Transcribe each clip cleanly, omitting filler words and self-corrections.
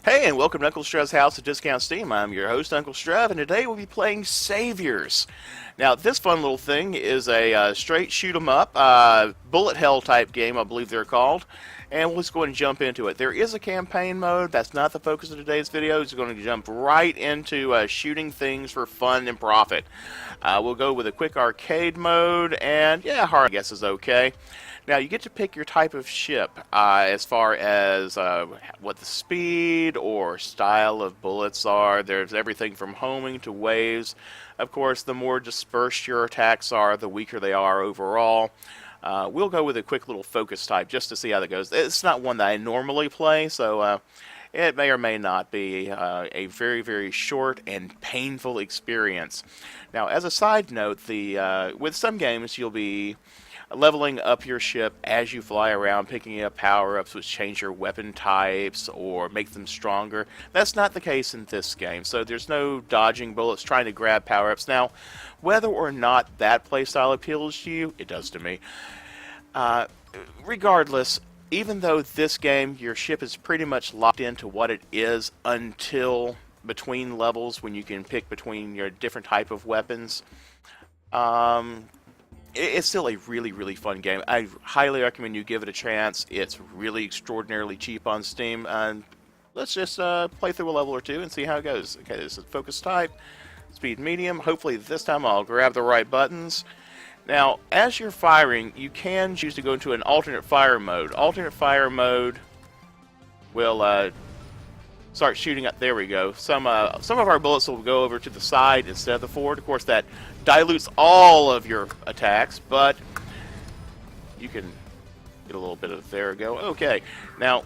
Hey, and welcome to Uncle Strev's House of Discount Steam. I'm your host, Uncle Strev, and today we'll be playing Saviors. Now, this fun little thing is a straight shoot 'em up, bullet hell type game, I believe they're called. And let's go ahead and jump into it. There is a campaign mode. That's not the focus of today's video. It's going to jump right into shooting things for fun and profit. We'll go with a quick arcade mode, and yeah, hard I guess is okay. Now, you get to pick your type of ship as far as what the speed or style of bullets are. There's everything from homing to waves. Of course, the more dispersed your attacks are, the weaker they are overall. We'll go with a quick little focus type just to see how that goes. It's not one that I normally play, so it may or may not be a very, very short and painful experience. Now, as a side note, with some games, you'll be leveling up your ship as you fly around, picking up power-ups which change your weapon types or make them stronger. That's not the case in this game, so there's no dodging bullets trying to grab power-ups. Now, whether or not that playstyle appeals to you, it does to me. Regardless, even though this game, your ship is pretty much locked into what it is until between levels when you can pick between your different type of weapons, it's still a really, really fun game. I highly recommend you give it a chance. It's really extraordinarily cheap on Steam. And let's just play through a level or two and see how it goes. Okay, this is focus type, speed medium. Hopefully this time I'll grab the right buttons. Now, as you're firing, you can choose to go into an alternate fire mode. Alternate fire mode will start shooting up. There we go. Some of our bullets will go over to the side instead of the forward. Of course, that dilutes all of your attacks, but you can get a little bit of there we go. Okay, now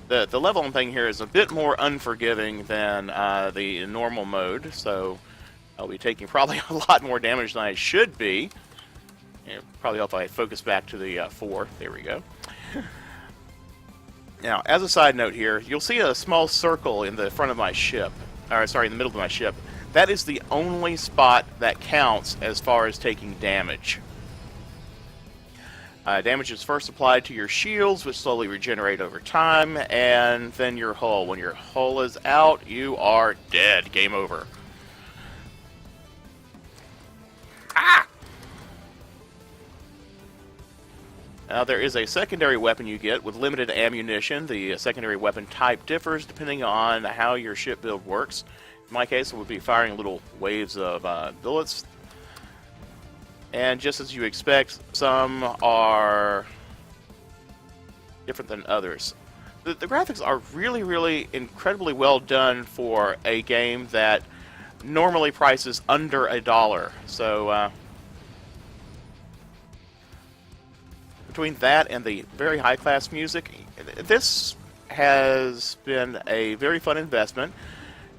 the leveling thing here is a bit more unforgiving than the normal mode, so I'll be taking probably a lot more damage than I should be. And probably help if I focus back to the 4. There we go. Now, as a side note here, you'll see a small circle in the front of my ship. Or, sorry, in the middle of my ship. That is the only spot that counts as far as taking damage. Damage is first applied to your shields, which slowly regenerate over time, and then your hull. When your hull is out, you are dead. Game over. Ah! Now, there is a secondary weapon you get with limited ammunition. The secondary weapon type differs depending on how your ship build works. In my case, it would be firing little waves of bullets. And just as you expect, some are different than others. The graphics are really, really incredibly well done for a game that normally prices under $1. So, between that and the very high-class music, this has been a very fun investment.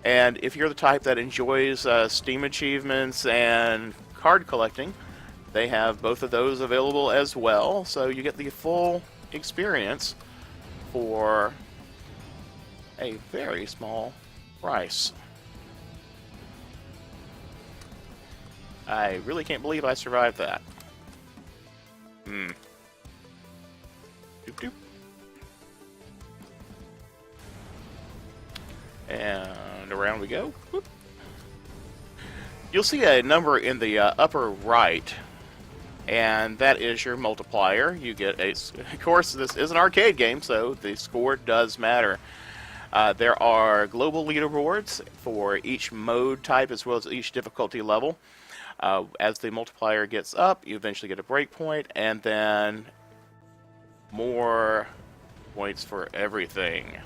And if you're the type that enjoys Steam achievements and card collecting, they have both of those available as well. So you get the full experience for a very small price. I really can't believe I survived that. Doop doop. And around we go. Whoop. You'll see a number in the upper right, and that is your multiplier. You get a, of course, this is an arcade game, so the score does matter. There are global leaderboards for each mode type as well as each difficulty level. As the multiplier gets up, you eventually get a breakpoint, and then more points for everything.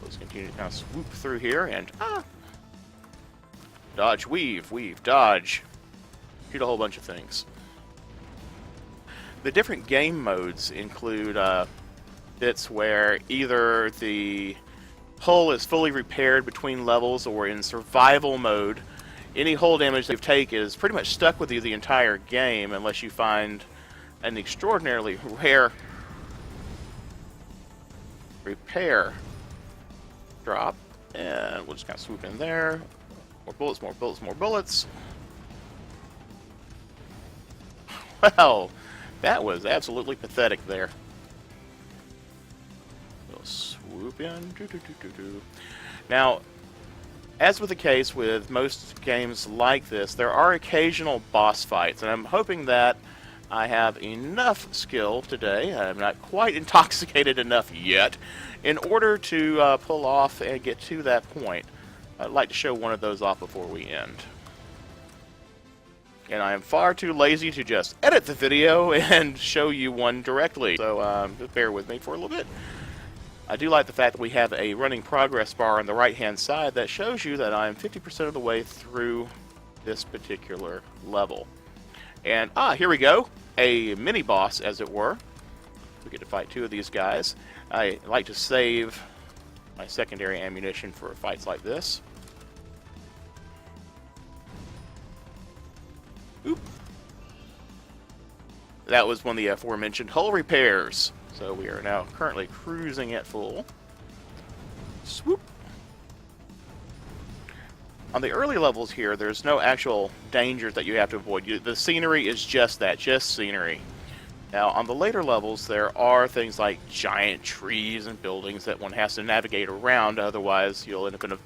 Let's continue to kind of swoop through here and dodge, weave, dodge, shoot a whole bunch of things. The different game modes include bits where either the hull is fully repaired between levels, or in survival mode, any hull damage that you take is pretty much stuck with you the entire game unless you find an extraordinarily rare repair drop. And we'll just kind of swoop in there. More bullets, more bullets, more bullets. Well, that was absolutely pathetic there. We'll swoop in. Now, as with the case with most games like this, there are occasional boss fights, and I'm hoping that I have enough skill today, I'm not quite intoxicated enough yet, in order to pull off and get to that point. I'd like to show one of those off before we end. And I am far too lazy to just edit the video and show you one directly, so just bear with me for a little bit. I do like the fact that we have a running progress bar on the right-hand side that shows you that I'm 50% of the way through this particular level. And, here we go. A mini-boss, as it were. We get to fight two of these guys. I like to save my secondary ammunition for fights like this. Oop. That was one of the aforementioned hull repairs. So we are now currently cruising at full. Swoop. On the early levels here, there's no actual dangers that you have to avoid. The scenery is just that, just scenery. Now, on the later levels, there are things like giant trees and buildings that one has to navigate around, otherwise you'll end up in a...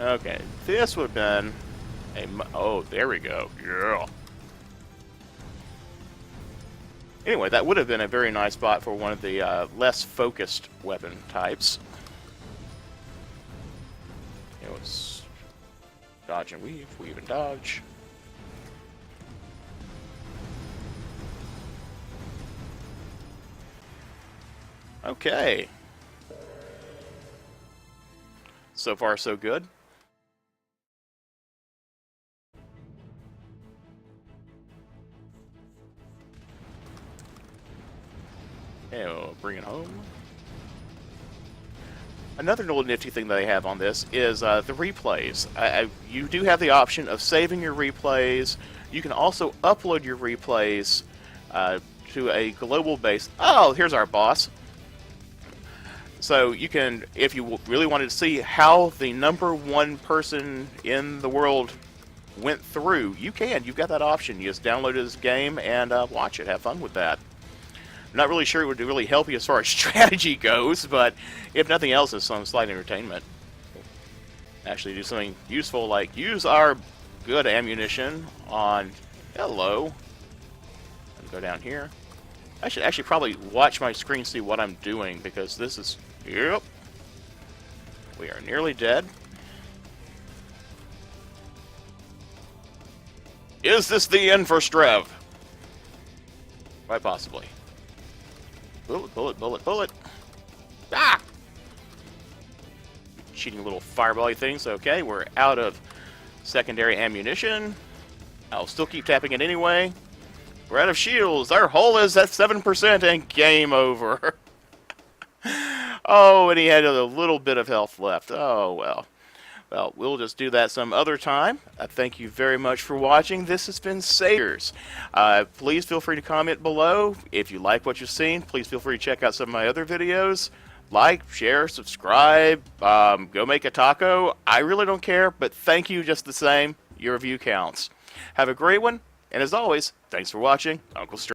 Okay, this would have been a... Oh, there we go. Yeah. Anyway, that would have been a very nice spot for one of the less focused weapon types. You know, it's dodge and weave, weave and dodge. Okay. So far, so good. Okay, we'll bring it home. Another little nifty thing that they have on this is the replays. You do have the option of saving your replays. You can also upload your replays to a global base. Oh, here's our boss. So you can, if you really wanted to see how the #1 person in the world went through, you can. You've got that option. You just download this game and watch it. Have fun with that. I'm not really sure it would really help you as far as strategy goes, but if nothing else, it's some slight entertainment. Actually do something useful like use our good ammunition on... Hello. Go down here. I should actually probably watch my screen, see what I'm doing, because this is... Yep. We are nearly dead. Is this the end for Strev? Quite possibly. Bullet, bullet, bullet, bullet. Ah! Cheating little fireball-y things. Okay, we're out of secondary ammunition. I'll still keep tapping it anyway. We're out of shields. Our hull is at 7% and game over. Oh, and he had a little bit of health left. Oh, well. Well, we'll just do that some other time. Thank you very much for watching. This has been Saviors. Please feel free to comment below. If you like what you've seen, please feel free to check out some of my other videos. Like, share, subscribe, go make a taco. I really don't care, but thank you just the same. Your review counts. Have a great one, and as always, thanks for watching. Uncle Strev.